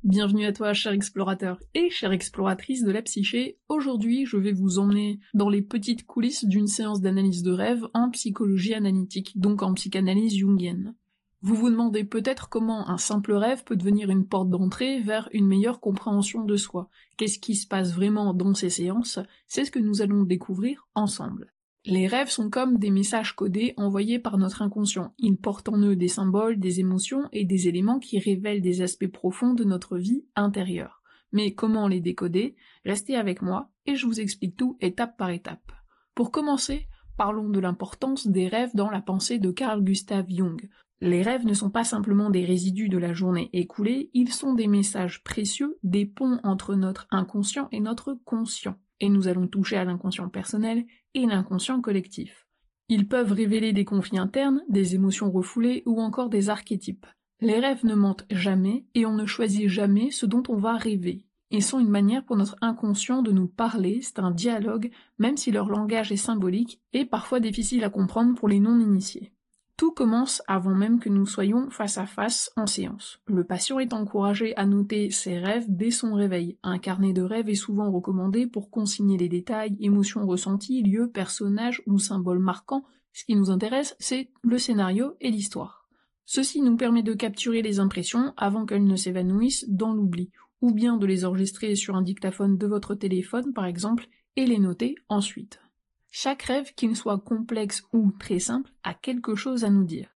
Bienvenue à toi, cher explorateur et chère exploratrice de la psyché. Aujourd'hui, je vais vous emmener dans les petites coulisses d'une séance d'analyse de rêve en psychologie analytique, donc en psychanalyse jungienne. Vous vous demandez peut-être comment un simple rêve peut devenir une porte d'entrée vers une meilleure compréhension de soi. Qu'est-ce qui se passe vraiment dans ces séances? C'est ce que nous allons découvrir ensemble. Les rêves sont comme des messages codés envoyés par notre inconscient. Ils portent en eux des symboles, des émotions et des éléments qui révèlent des aspects profonds de notre vie intérieure. Mais comment les décoder? Restez avec moi et je vous explique tout étape par étape. Pour commencer, parlons de l'importance des rêves dans la pensée de Carl Gustav Jung. Les rêves ne sont pas simplement des résidus de la journée écoulée, ils sont des messages précieux, des ponts entre notre inconscient et notre conscient. Et nous allons toucher à l'inconscient personnel et l'inconscient collectif. Ils peuvent révéler des conflits internes, des émotions refoulées ou encore des archétypes. Les rêves ne mentent jamais et on ne choisit jamais ce dont on va rêver. Ils sont une manière pour notre inconscient de nous parler, c'est un dialogue, même si leur langage est symbolique et parfois difficile à comprendre pour les non-initiés. Tout commence avant même que nous soyons face à face en séance. Le patient est encouragé à noter ses rêves dès son réveil. Un carnet de rêves est souvent recommandé pour consigner les détails, émotions ressenties, lieux, personnages ou symboles marquants. Ce qui nous intéresse, c'est le scénario et l'histoire. Ceci nous permet de capturer les impressions avant qu'elles ne s'évanouissent dans l'oubli, ou bien de les enregistrer sur un dictaphone de votre téléphone par exemple, et les noter ensuite. Chaque rêve, qu'il soit complexe ou très simple, a quelque chose à nous dire.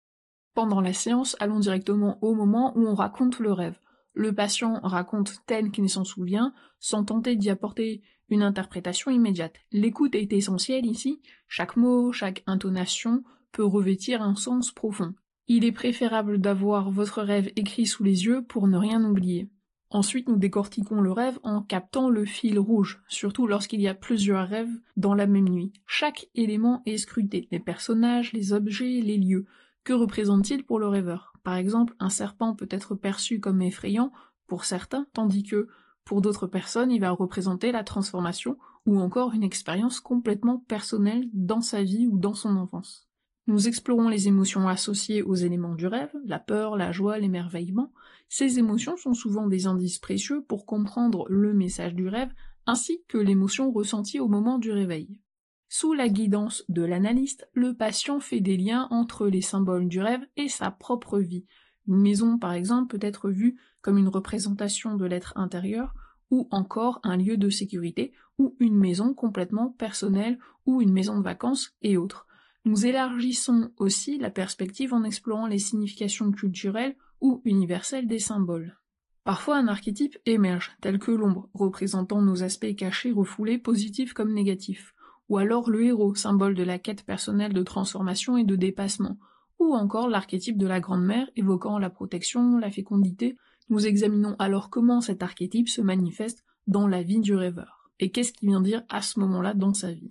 Pendant la séance, allons directement au moment où on raconte le rêve. Le patient raconte tel qu'il s'en souvient, sans tenter d'y apporter une interprétation immédiate. L'écoute est essentielle ici, chaque mot, chaque intonation peut revêtir un sens profond. Il est préférable d'avoir votre rêve écrit sous les yeux pour ne rien oublier. Ensuite, nous décortiquons le rêve en captant le fil rouge, surtout lorsqu'il y a plusieurs rêves dans la même nuit. Chaque élément est scruté, les personnages, les objets, les lieux. Que représente-t-il pour le rêveur? Par exemple, un serpent peut être perçu comme effrayant pour certains, tandis que, pour d'autres personnes, il va représenter la transformation ou encore une expérience complètement personnelle dans sa vie ou dans son enfance. Nous explorons les émotions associées aux éléments du rêve, la peur, la joie, l'émerveillement. Ces émotions sont souvent des indices précieux pour comprendre le message du rêve, ainsi que l'émotion ressentie au moment du réveil. Sous la guidance de l'analyste, le patient fait des liens entre les symboles du rêve et sa propre vie. Une maison, par exemple, peut être vue comme une représentation de l'être intérieur, ou encore un lieu de sécurité, ou une maison complètement personnelle, ou une maison de vacances, et autres. Nous élargissons aussi la perspective en explorant les significations culturelles ou universelles des symboles. Parfois un archétype émerge, tel que l'ombre, représentant nos aspects cachés, refoulés, positifs comme négatifs, ou alors le héros, symbole de la quête personnelle de transformation et de dépassement, ou encore l'archétype de la grande-mère, évoquant la protection, la fécondité. Nous examinons alors comment cet archétype se manifeste dans la vie du rêveur, et qu'est-ce qu'il vient dire à ce moment-là dans sa vie.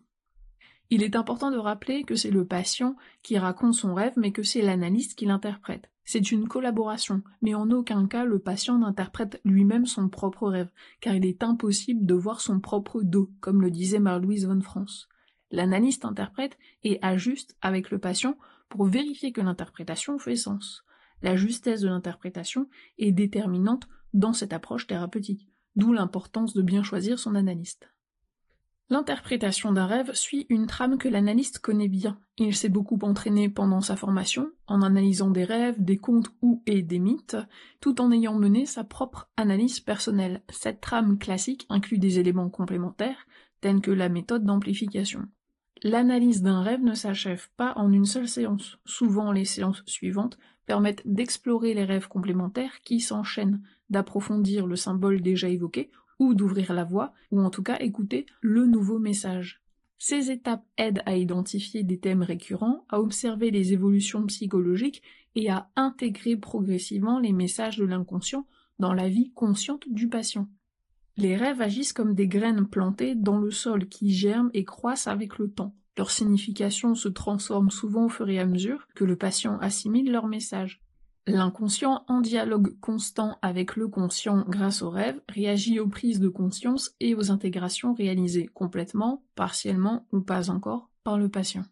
Il est important de rappeler que c'est le patient qui raconte son rêve, mais que c'est l'analyste qui l'interprète. C'est une collaboration, mais en aucun cas le patient n'interprète lui-même son propre rêve, car il est impossible de voir son propre dos, comme le disait Marie-Louise von France. L'analyste interprète et ajuste avec le patient pour vérifier que l'interprétation fait sens. La justesse de l'interprétation est déterminante dans cette approche thérapeutique, d'où l'importance de bien choisir son analyste. L'interprétation d'un rêve suit une trame que l'analyste connaît bien. Il s'est beaucoup entraîné pendant sa formation, en analysant des rêves, des contes et des mythes, tout en ayant mené sa propre analyse personnelle. Cette trame classique inclut des éléments complémentaires, tels que la méthode d'amplification. L'analyse d'un rêve ne s'achève pas en une seule séance. Souvent, les séances suivantes permettent d'explorer les rêves complémentaires qui s'enchaînent, d'approfondir le symbole déjà évoqué, ou d'ouvrir la voie, ou en tout cas écouter le nouveau message. Ces étapes aident à identifier des thèmes récurrents, à observer les évolutions psychologiques et à intégrer progressivement les messages de l'inconscient dans la vie consciente du patient. Les rêves agissent comme des graines plantées dans le sol qui germent et croissent avec le temps. Leur signification se transforme souvent au fur et à mesure que le patient assimile leur message. L'inconscient, en dialogue constant avec le conscient grâce aux rêves, réagit aux prises de conscience et aux intégrations réalisées complètement, partiellement ou pas encore par le patient.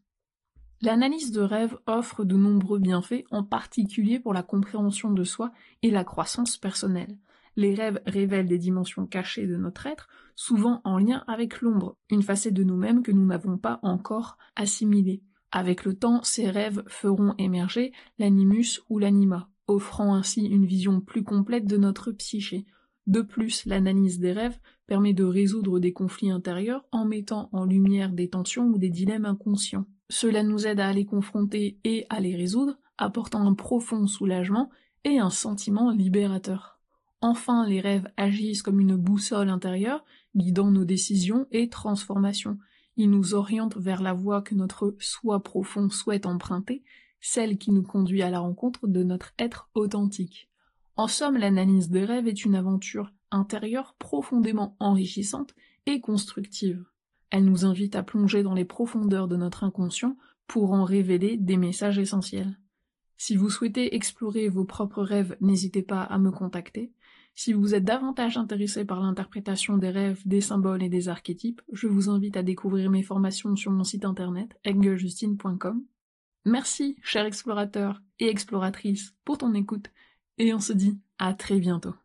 L'analyse de rêve offre de nombreux bienfaits, en particulier pour la compréhension de soi et la croissance personnelle. Les rêves révèlent des dimensions cachées de notre être, souvent en lien avec l'ombre, une facette de nous-mêmes que nous n'avons pas encore assimilée. Avec le temps, ces rêves feront émerger l'animus ou l'anima, offrant ainsi une vision plus complète de notre psyché. De plus, l'analyse des rêves permet de résoudre des conflits intérieurs en mettant en lumière des tensions ou des dilemmes inconscients. Cela nous aide à les confronter et à les résoudre, apportant un profond soulagement et un sentiment libérateur. Enfin, les rêves agissent comme une boussole intérieure, guidant nos décisions et transformations. Ils nous orientent vers la voie que notre soi profond souhaite emprunter, celle qui nous conduit à la rencontre de notre être authentique. En somme, l'analyse des rêves est une aventure intérieure profondément enrichissante et constructive. Elle nous invite à plonger dans les profondeurs de notre inconscient pour en révéler des messages essentiels. Si vous souhaitez explorer vos propres rêves, n'hésitez pas à me contacter. Si vous êtes davantage intéressé par l'interprétation des rêves, des symboles et des archétypes, je vous invite à découvrir mes formations sur mon site internet engeljustine.com. Merci, chers explorateurs et exploratrices, pour ton écoute, et on se dit à très bientôt.